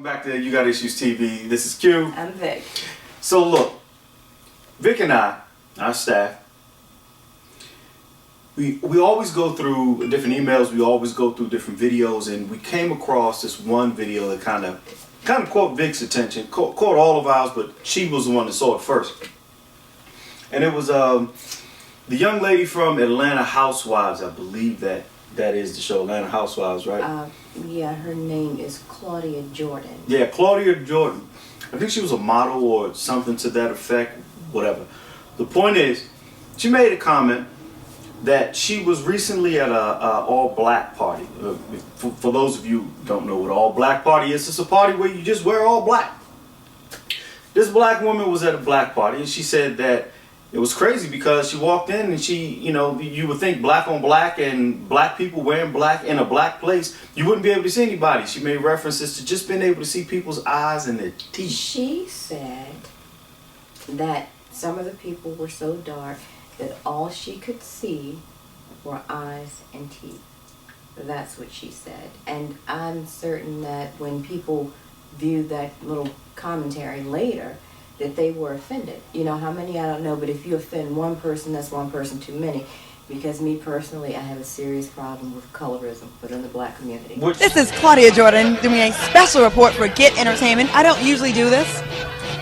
Welcome back to You Got Issues TV. This is Q. I'm Vic. So look, Vic and I, our staff, we always go through different emails. We always go through different videos, and we came across this one video that kind of caught Vic's attention. Caught all of ours, but she was the one that saw it first. And it was the young lady from Atlanta Housewives. I believe that is the show, Atlanta Housewives, right? Yeah, her name is Claudia Jordan. Yeah, Claudia Jordan. I think she was a model or something to that effect, whatever. The point is, she made a comment that she was recently at a all-black party. For those of you who don't know what all-black party is, it's a party where you just wear all black. This black woman was at a black party, and she said that it was crazy because she walked in and she, you would think black on black and black people wearing black in a black place, you wouldn't be able to see anybody. She made references to just being able to see people's eyes and their teeth. She said that some of the people were so dark that all she could see were eyes and teeth. That's what she said. And I'm certain that when people view that little commentary later, that they were offended. You know how many, I don't know, but if you offend one person, that's one person too many. Because me personally, I have a serious problem with colorism within the black community. This is Claudia Jordan doing a special report for Get Entertainment. I don't usually do this,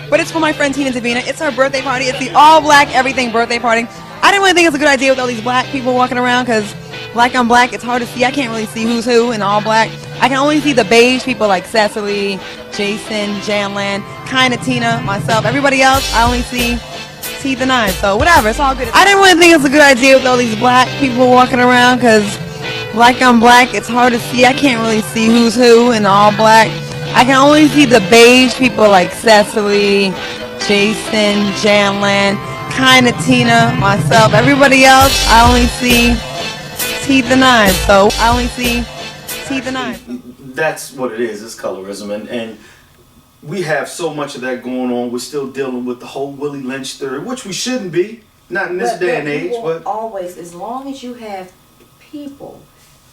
but it's for my friend Tina Davina. It's her birthday party. It's the all-black everything birthday party. I didn't really think it's a good idea with all these black people walking around because black on black, it's hard to see. I can't really see who's who in all black. I can only see the beige people like Cecily, Jason, Janlan, kind of Tina, myself. Everybody else, I only see teeth and eyes. So whatever, it's all good. I didn't really think it's a good idea with all these black people walking around because black on black, it's hard to see. I can't really see who's who in all black. I can only see the beige people like Cecily, Jason, Janlan, kind of Tina, myself. Everybody else, I only see teeth and eyes. So I only see teeth and eyes. That's what it is. It's colorism, and we have so much of that going on. We're still dealing with the whole Willie Lynch theory, which we shouldn't be, not in this day and age. But always, as long as you have people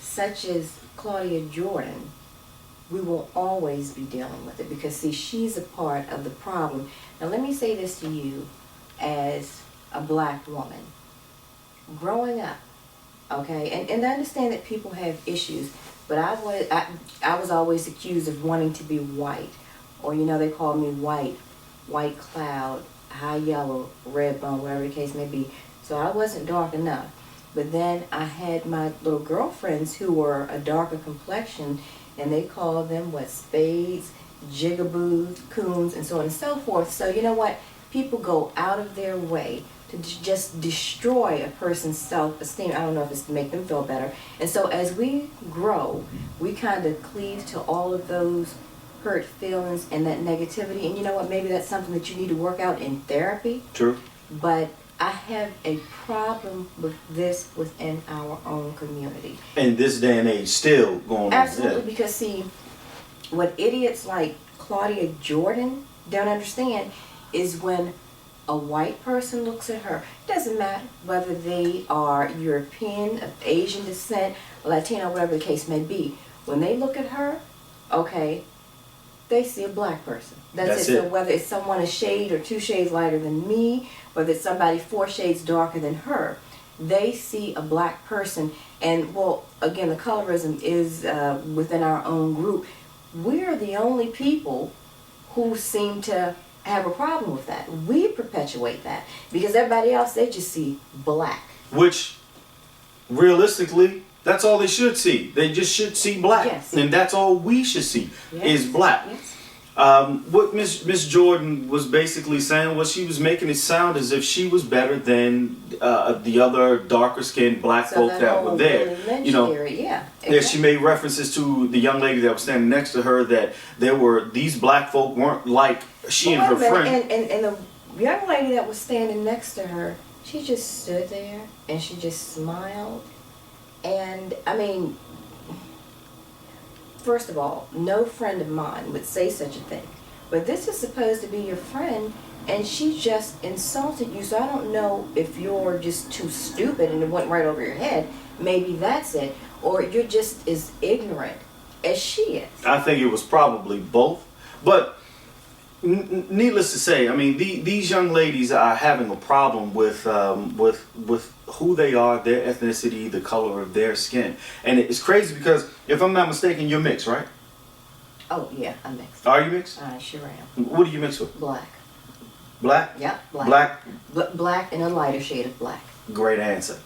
such as Claudia Jordan, we will always be dealing with it because, see, she's a part of the problem. Now, let me say this to you as a black woman. Growing up, okay, and I understand that people have issues, but I was always accused of wanting to be white. Or, they called me white cloud, high yellow, red bone, whatever the case may be. So I wasn't dark enough. But then I had my little girlfriends who were a darker complexion, and they called them, spades, jigaboos, coons, and so on and so forth. So you know what? People go out of their way to just destroy a person's self-esteem. I don't know if it's to make them feel better. And so as we grow, we kind of cleave to all of those hurt feelings and that negativity. And you know what? Maybe that's something that you need to work out in therapy. True. But I have a problem with this within our own community. In this day and age, still going on. Absolutely, because see, what idiots like Claudia Jordan don't understand is when a white person looks at her, it doesn't matter whether they are European, of Asian descent, Latino, whatever the case may be. When they look at her, okay, they see a black person. That's it. So whether it's someone a shade or 2 shades lighter than me, whether it's somebody 4 shades darker than her, they see a black person. And, well, again, the colorism is within our own group. We're the only people who seem to have a problem with that. We perpetuate that because everybody else, they just see black. Which, realistically, that's all they should see. They just should see black. Yes. And that's all we should see is black. Yes. What Miss Jordan was basically saying was she was making it sound as if she was better than the other darker skinned black folk that were there. Theory, yeah, exactly. Yeah, she made references to the young lady that was standing next to her that these black folk weren't like she and her friend. And the young lady that was standing next to her, she just stood there and she just smiled. And I mean, first of all, no friend of mine would say such a thing. But this is supposed to be your friend, and she just insulted you. So I don't know if you're just too stupid and it went right over your head. Maybe that's it. Or you're just as ignorant as she is. I think it was probably both. But needless to say, I mean, these young ladies are having a problem with who they are, their ethnicity, the color of their skin, and it's crazy because if I'm not mistaken, you're mixed, right? Oh, yeah, I'm mixed. Are you mixed? I sure am. What do you mix with? Black. Black? Yep, black. Black? Black and a lighter shade of black. Great answer.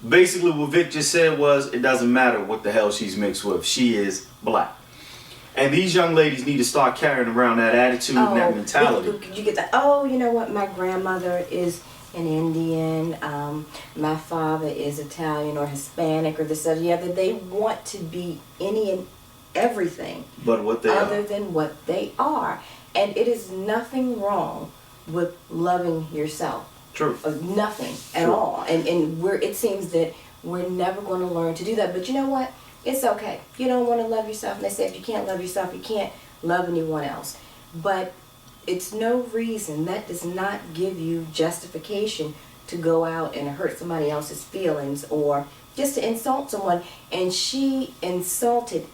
Basically, what Vic just said was, it doesn't matter what the hell she's mixed with. She is black. And these young ladies need to start carrying around that attitude and that mentality. You get that? Oh, you know what? My grandmother is an Indian. My father is Italian or Hispanic or this or the other. They want to be any and everything But what they other are. than what they are. And it is nothing wrong with loving yourself. True. Nothing at True. all. And it seems that we're never going to learn to do that. But you know what? It's okay. You don't want to love yourself. And they say if you can't love yourself, you can't love anyone else. But it's no reason. That does not give you justification to go out and hurt somebody else's feelings or just to insult someone. And she insulted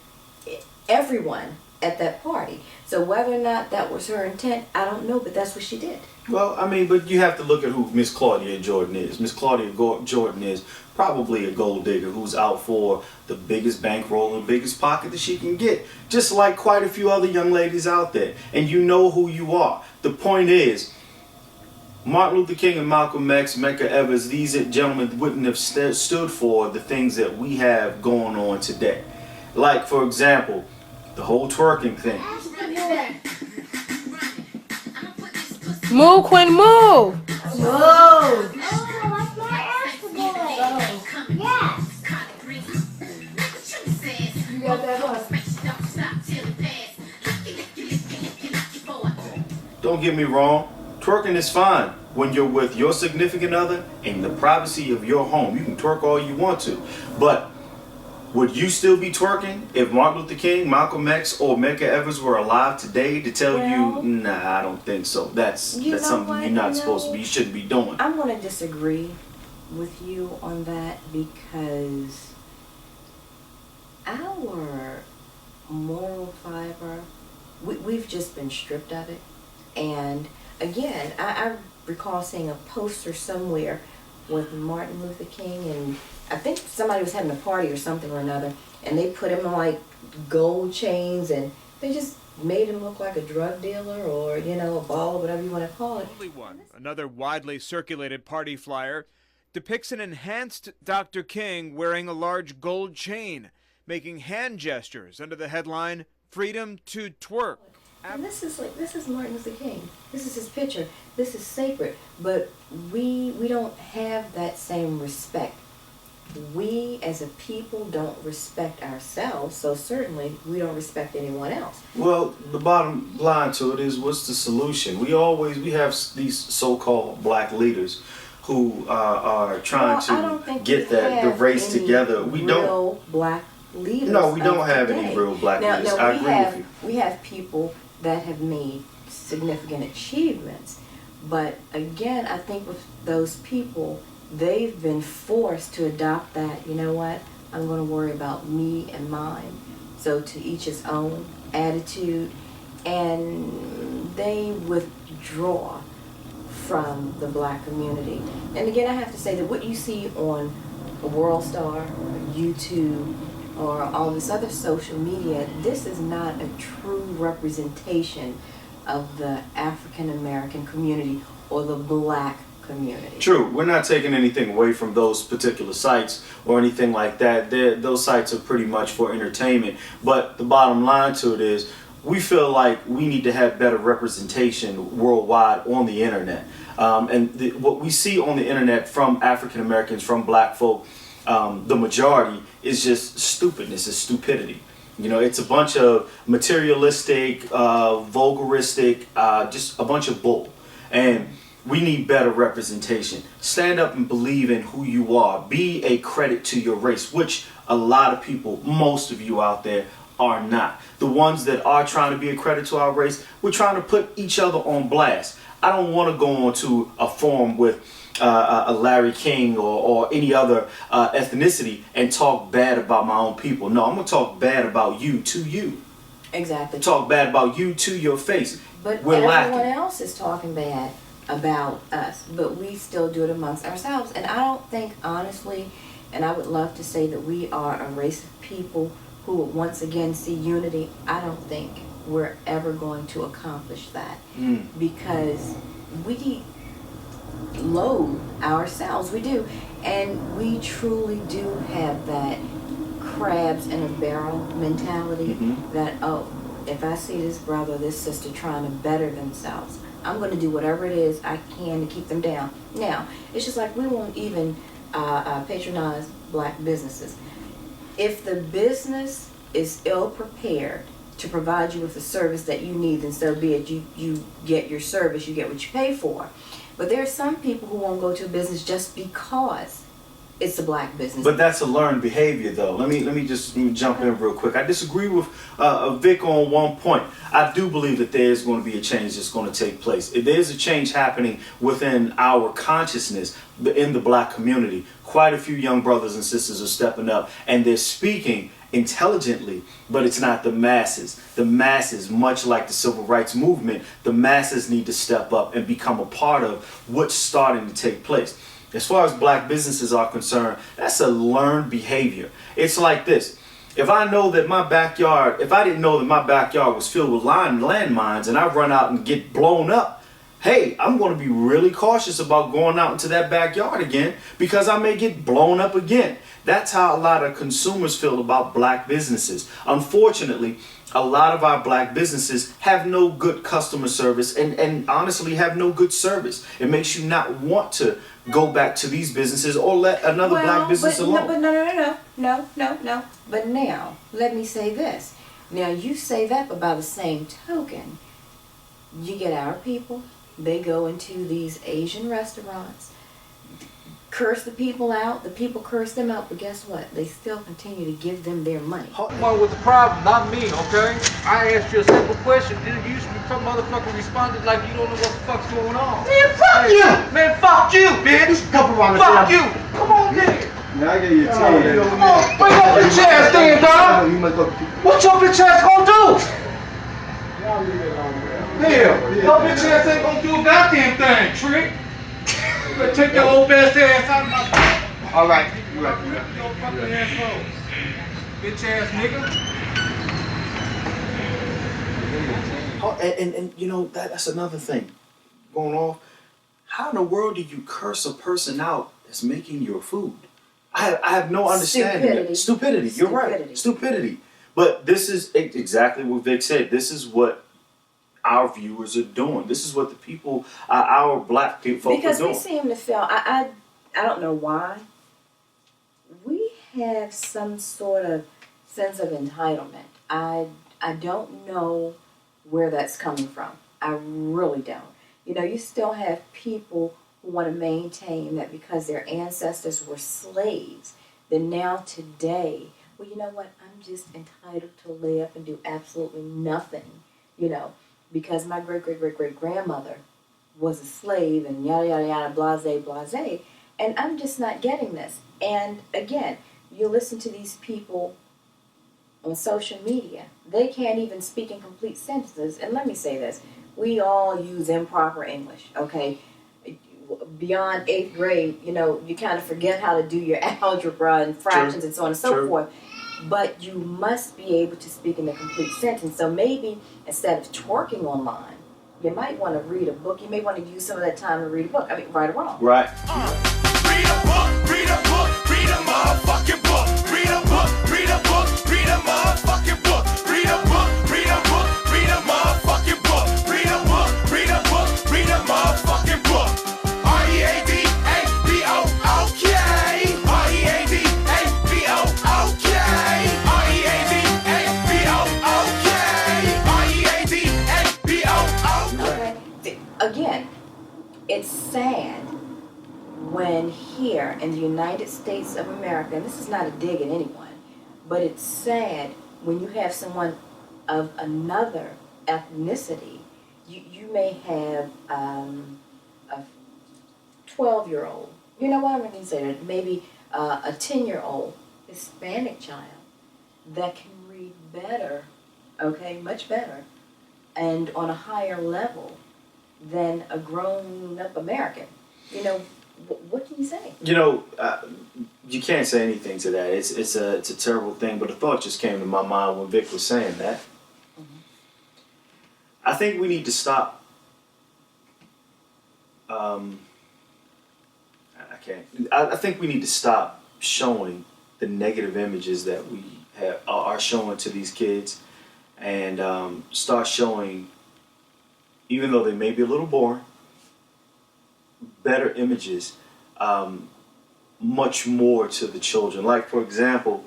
everyone at that party. So whether or not that was her intent, I don't know, but that's what she did. Well, I mean, but you have to look at who Miss Claudia Jordan is. Miss Claudia Jordan is probably a gold digger who's out for the biggest bankroll and biggest pocket that she can get. Just like quite a few other young ladies out there. And you know who you are. The point is, Martin Luther King and Malcolm X, Medgar Evers, these gentlemen wouldn't have stood for the things that we have going on today. Like, for example, the whole twerking thing. Move, Quinn, move! Oh, that's my Yes. You got that one. Don't get me wrong, twerking is fine when you're with your significant other in the privacy of your home. You can twerk all you want to, but would you still be twerking if Martin Luther King, Malcolm X, or Medgar Evers were alive today to tell you, nah, I don't think so. That's something what? you're not supposed to be, you shouldn't be doing. I'm going to disagree with you on that because our moral fiber, we've just been stripped of it. And again, I recall seeing a poster somewhere with Martin Luther King, and I think somebody was having a party or something or another, and they put him in like gold chains, and they just made him look like a drug dealer or, you know, a baller, whatever you want to call it. Only one, another widely circulated party flyer, depicts an enhanced Dr. King wearing a large gold chain, making hand gestures under the headline, "Freedom to Twerk." And this is Martin Luther King. This is his picture. This is sacred. But we don't have that same respect. We as a people don't respect ourselves, so certainly we don't respect anyone else. Well, the bottom line to it is, what's the solution? We have these so-called black leaders who are trying to get the race together. We don't. Black leaders. No, we don't of have today. any real black leaders. Now I agree with you. We have people that have made significant achievements, but again, I think with those people, they've been forced to adopt that, you know what, I'm going to worry about me and mine. So to each his own attitude, and they withdraw from the black community. And again, I have to say that what you see on World Star, YouTube, or all this other social media, this is not a true representation of the African American community or the black community. True, we're not taking anything away from those particular sites or anything like that. Those sites are pretty much for entertainment. But the bottom line to it is, we feel like we need to have better representation worldwide on the internet. What we see on the internet from African Americans, from black folk, the majority is just stupidness, is stupidity. You know, it's a bunch of materialistic, vulgaristic, just a bunch of bull. And we need better representation. Stand up and believe in who you are. Be a credit to your race, which a lot of people, most of you out there, are not. The ones that are trying to be a credit to our race, we're trying to put each other on blast. I don't want to go on to a forum with a Larry King or any other ethnicity and talk bad about my own people. No, I'm going to talk bad about you to you. Exactly. talk bad about you to your face. But We're everyone lacking. else is talking bad about us, but we still do it amongst ourselves. And I don't think, honestly, and I would love to say that we are a race of people who would once again see unity. I don't think we're ever going to accomplish that because we loathe ourselves. We do. And we truly do have that crabs in a barrel mentality that, oh, if I see this brother or this sister trying to better themselves, I'm going to do whatever it is I can to keep them down. Now, it's just like we won't even patronize black businesses. If the business is ill prepared to provide you with the service that you need, then so be it. You get your service, you get what you pay for. But there are some people who won't go to a business just because it's a black business. But that's a learned behavior, though. Let me just jump in real quick. I disagree with Vic on one point. I do believe that there is going to be a change that's going to take place. There is a change happening within our consciousness in the black community. Quite a few young brothers and sisters are stepping up, and they're speaking intelligently, but it's not the masses. The masses, much like the civil rights movement, the masses need to step up and become a part of what's starting to take place. As far as black businesses are concerned, that's a learned behavior. It's like this. If I know that my backyard, if I didn't know that my backyard was filled with landmines and I run out and get blown up, hey, I'm going to be really cautious about going out into that backyard again because I may get blown up again. That's how a lot of consumers feel about black businesses. Unfortunately, a lot of our black businesses have no good customer service and honestly have no good service. It makes you not want to go back to these businesses or let another black business alone. No. But now, let me say this. Now, you say that, but by the same token, you get our people, they go into these Asian restaurants, curse the people out, the people curse them out, but guess what? They still continue to give them their money. One with the problem, not me, okay? I asked you a simple question. You some motherfucker responded like you don't know what the fuck's going on. Man, fuck you! Man, fuck you, bitch! Come around the Fuck damn- you! Come on, nigga! Man, I give you a ten. Come on, bring up your chest then, dog! You must go. What your bitch ass gonna do? Y'all leave it alone, man. Yeah, your bitch ass ain't gonna do a goddamn thing, trick. You better take your old ass out of my... All right. You Your right. fucking asshole. Bitch ass nigga. Oh, and you know, that's another thing going off. How in the world do you curse a person out that's making your food? I have no understanding. Stupidity. You're right. Stupidity. But this is exactly what Vic said. This is what our viewers are doing. This is what the people, our black people, Because are doing. we seem to feel, I don't know why, we have some sort of sense of entitlement. I don't know where that's coming from. I really don't. You know, you still have people who want to maintain that because their ancestors were slaves, then now today, well, you know what, I'm just entitled to lay up and do absolutely nothing, you know, because my great-great-great-great-grandmother was a slave and yada, yada, yada, blase, blase, and I'm just not getting this. And again, you listen to these people on social media, they can't even speak in complete sentences. And let me say this, we all use improper English, okay? Beyond 8th grade, you know, you kind of forget how to do your algebra and fractions and so on and so forth. But you must be able to speak in a complete sentence. So maybe instead of twerking online, you might want to read a book. You may want to use some of that time to read a book. I mean, right or wrong. Right. Read a book, read a book, read a motherfucking book. Read a book, read a book, read a motherfucking book. Read a book, read a book, read a motherfucking book. Read a book, read a book, read a motherfucking book. R-E-A-D-A-B-O-O-K. R-E-A-D-A-B-O-O-K. R-E-A-D-A-B-O-O-K. R-E-A-D-A-B-O-O-K. Okay. Again, it's sad when here in the United States of America, and this is not a dig at anyone, but it's sad when you have someone of another ethnicity. You may have a 12-year-old, you know what I'm going to say, maybe a 10-year-old Hispanic child that can read better okay, much better, and on a higher level than a grown-up American. You know, what can you say? You know, you can't say anything to that. It's a terrible thing. But a thought just came to my mind when Vic was saying that. I think we need to stop. I think we need to stop showing the negative images that we are showing to these kids, and start showing, even though they may be a little boring, better images, much more to the children. Like, for example,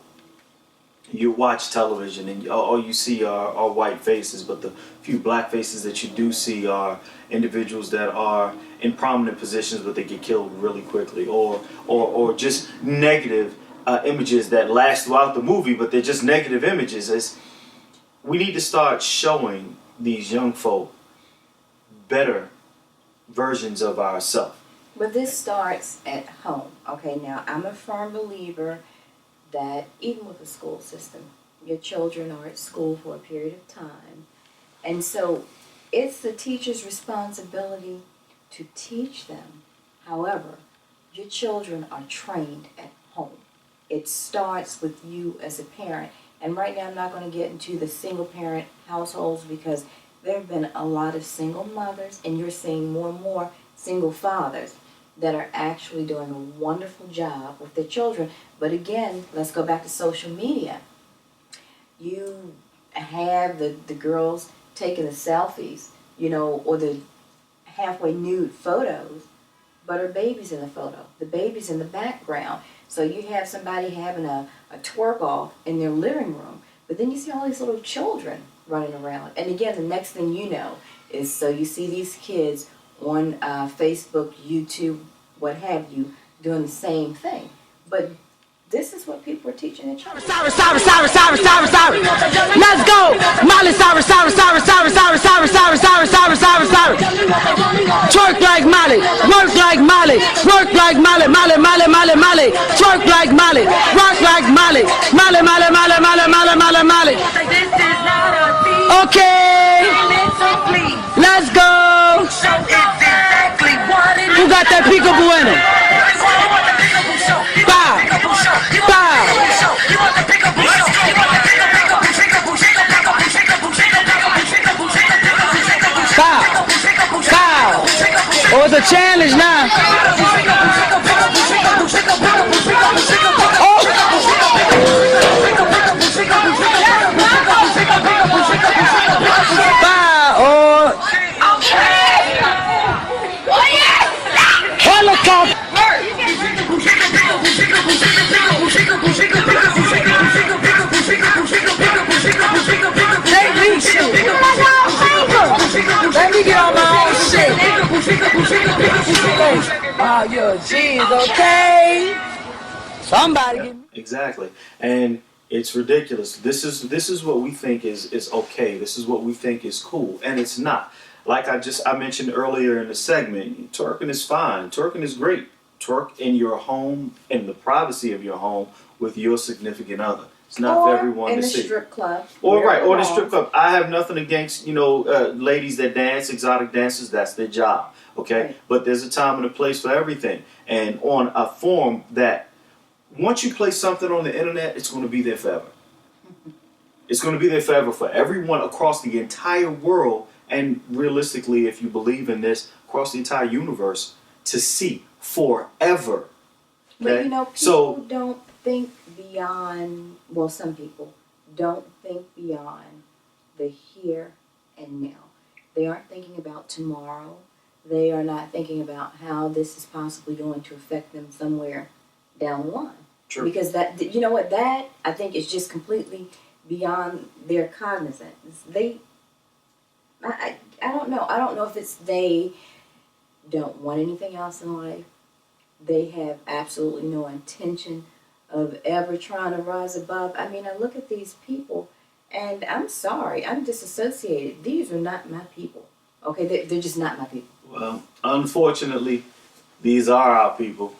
you watch television and all you see are white faces, but the few black faces that you do see are individuals that are in prominent positions, but they get killed really quickly, or just negative images that last throughout the movie, but they're just negative images. We need to start showing these young folk better versions of ourselves. But this starts at home. Okay, now I'm a firm believer that even with the school system, your children are at school for a period of time. And so it's the teacher's responsibility to teach them. However, your children are trained at home. It starts with you as a parent. And right now I'm not going to get into the single parent households, because there have been a lot of single mothers, and you're seeing more and more single fathers that are actually doing a wonderful job with their children. But again, let's go back to social media. You have the girls taking the selfies, you know, or the halfway nude photos, but her baby's in the photo. The baby's in the background. So you have somebody having a twerk off in their living room, but then you see all these little children running around. And again, the next thing you know is, so you see these kids on Facebook, YouTube, what have you, doing the same thing. But this is what people are teaching their children. Sorry. Let's go. Molly, sorry. Twerk like Molly. Work like Molly. Work like Molly. Molly. Twerk like Molly. Rock like Molly. Molly. Okay. Let's go. Who got that peekaboo in it? Oh, it's a challenge now. Oh. Helicopter. Let me get on my own shit. Oh, yo, jeez, okay. Somebody get me. Exactly. And it's ridiculous. This is what we think is okay. This is what we think is cool, and it's not. Like I mentioned earlier in the segment, twerking is fine. Twerking is great. Twerk in your home, in the privacy of your home, with your significant other. It's not for everyone to see. Or in the strip club. Or the strip club. I have nothing against, ladies that dance, exotic dancers. That's their job, okay? Right. But there's a time and a place for everything. And on a form that, once you place something on the internet, it's going to be there forever. It's going to be there forever for everyone across the entire world, and realistically, if you believe in this, across the entire universe, to see forever. Okay? But people don't think beyond, well, some people don't think beyond the here and now. They aren't thinking about tomorrow. They are not thinking about how this is possibly going to affect them somewhere down the line. True. Because that I think is just completely beyond their cognizance. I don't know. I don't know if it's they don't want anything else in life. They have absolutely no intention of ever trying to rise above. I mean, I look at these people, and I'm sorry, I'm disassociated. These are not my people. Okay, they're just not my people. Well, unfortunately, these are our people,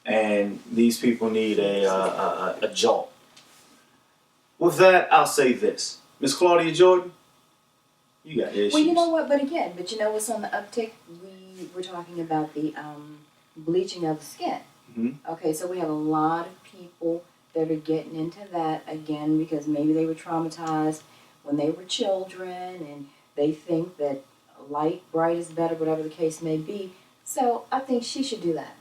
and these people need a jolt. With that, I'll say this. Miss Claudia Jordan, you got issues. Well, you know what? But you know what's on the uptick? We were talking about the bleaching of the skin. Mm-hmm. Okay, so we have a lot of people that are getting into that again because maybe they were traumatized when they were children and they think that light, bright is better, whatever the case may be. So I think she should do that.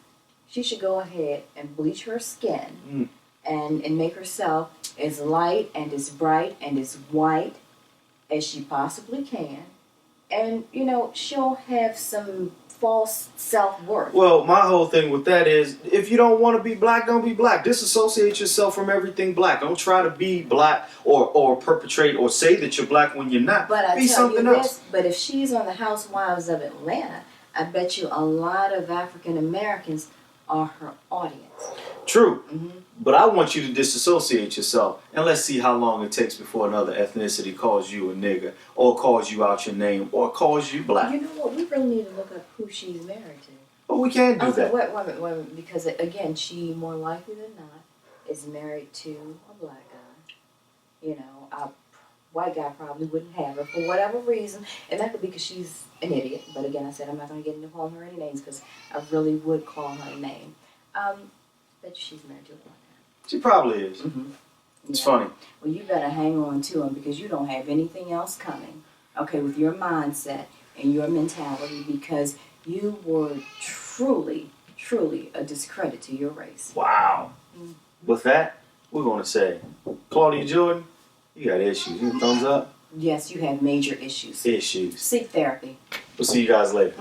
She should go ahead and bleach her skin and make herself as light and as bright and as white as she possibly can. And, you know, she'll have some false self-worth. Well, my whole thing with that is, if you don't want to be black, don't be black. Disassociate yourself from everything black. Don't try to be black or perpetrate or say that you're black when you're not. But I be tell you something this, else. but if she's on the Housewives of Atlanta, I bet you a lot of African Americans are her audience. True. Mm-hmm. But I want you to disassociate yourself, and let's see how long it takes before another ethnicity calls you a nigger, or calls you out your name, or calls you black. You know what? We really need to look up who she's married to. But we can't do Okay, that. wait a minute, because again, she more likely than not is married to a black guy. You know, a white guy probably wouldn't have her for whatever reason, and that could be because she's an idiot. But again, I said I'm not going to get into calling her any names because I really would call her a name. Bet she's married to a black guy. She probably is. Mm-hmm. It's Yeah. funny. Well, you better hang on to him because you don't have anything else coming, okay, with your mindset and your mentality because you were truly, truly a discredit to your race. Wow. With that, we're going to say, Claudia Jordan, you got issues. You thumbs up? Yes, you have major issues. Issues. Seek therapy. We'll see you guys later.